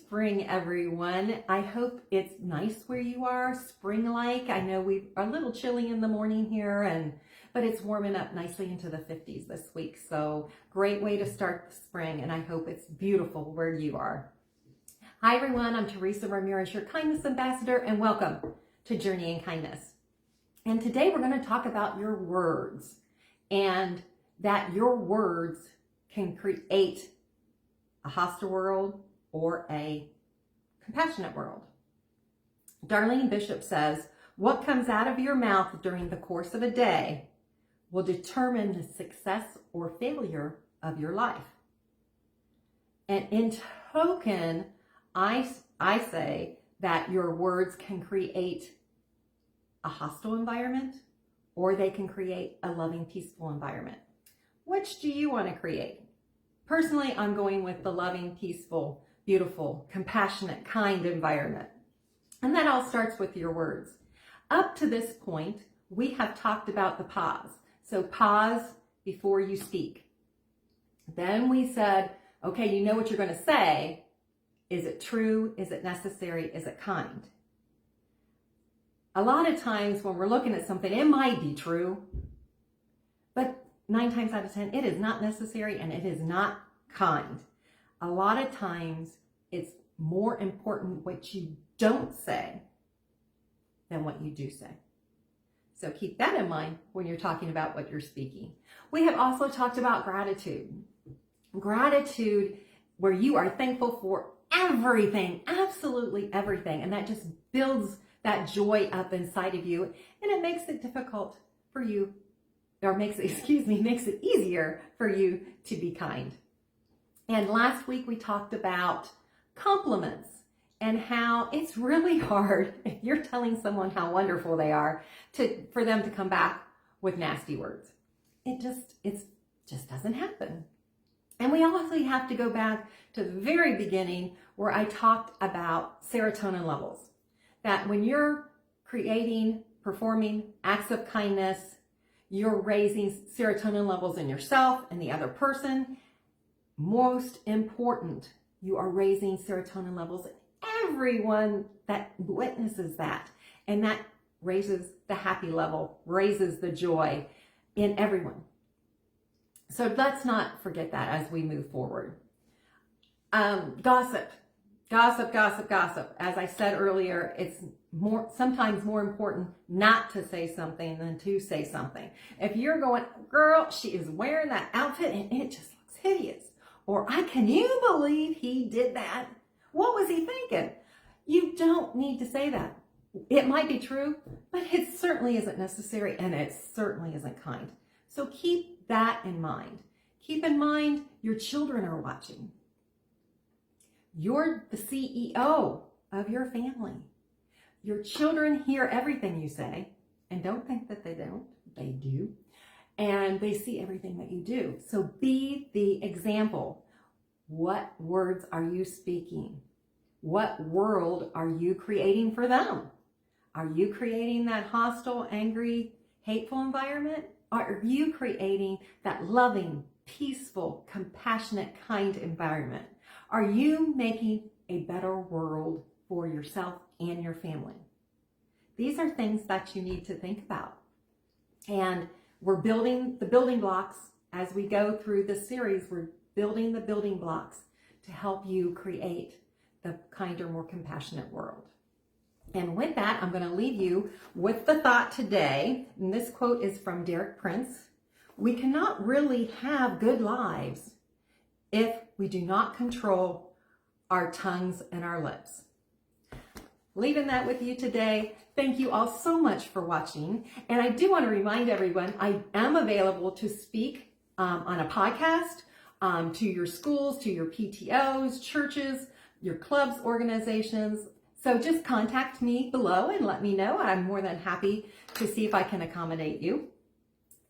spring, everyone. I hope it's nice where you are, spring-like. I know we are a little chilly in the morning here, but it's warming up nicely into the 50s this week. So great way to start the spring, and I hope it's beautiful where you are. Hi, everyone. I'm Teresa Ramirez, your Kindness Ambassador, and welcome to Journey in Kindness. And today we're going to talk about your words, and that your words can create a hostile world or a compassionate world. Darlene Bishop says, what comes out of your mouth during the course of a day will determine the success or failure of your life. And in token, I say that your words can create a hostile environment or they can create a loving, peaceful environment. Which do you want to create? Personally, I'm going with the loving, peaceful, beautiful, compassionate, kind environment. And that all starts with your words. Up to this point, we have talked about the pause. So pause before you speak. Then we said, okay, you know what you're going to say. Is it true? Is it necessary? Is it kind? A lot of times when we're looking at something, it might be true, but 9 times out of 10, it is not necessary and it is not kind. A lot of times it's more important what you don't say than what you do say. So keep that in mind when you're talking about what you're speaking. We have also talked about gratitude. Gratitude where you are thankful for everything, absolutely everything. And that just builds that joy up inside of you. And it makes it difficult for you, or makes it easier for you to be kind. And last week we talked about compliments and how it's really hard if you're telling someone how wonderful they are for them to come back with nasty words. It just doesn't happen. And we also have to go back to the very beginning where I talked about serotonin levels. That when you're performing acts of kindness, you're raising serotonin levels in yourself and the other person. Most important, you are raising serotonin levels in everyone that witnesses that. And that raises the happy level, raises the joy in everyone. So let's not forget that as we move forward. Gossip. As I said earlier, it's sometimes more important not to say something than to say something. If you're going, girl, she is wearing that outfit and it just looks hideous. Or, can you believe he did that? What was he thinking? You don't need to say that. It might be true, but it certainly isn't necessary and it certainly isn't kind. So keep that in mind. Keep in mind your children are watching. You're the CEO of your family. Your children hear everything you say, and don't think that they don't. They do. And they see everything that you do. So be the example. What words are you speaking? What world are you creating for them? Are you creating that hostile, angry, hateful environment? Or are you creating that loving, peaceful, compassionate, kind environment? Are you making a better world for yourself and your family? These are things that you need to think about. And we're building the building blocks as we go through this series. We're building the building blocks to help you create the kinder, more compassionate world. And with that, I'm going to leave you with the thought today. And this quote is from Derek Prince. We cannot really have good lives if we do not control our tongues and our lips. Leaving that with you today. Thank you all so much for watching. And I do want to remind everyone, I am available to speak on a podcast to your schools, to your PTOs, churches, your clubs, organizations. So just contact me below and let me know. I'm more than happy to see if I can accommodate you.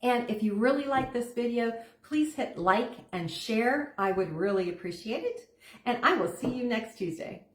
And if you really like this video, please hit like and share. I would really appreciate it. And I will see you next Tuesday.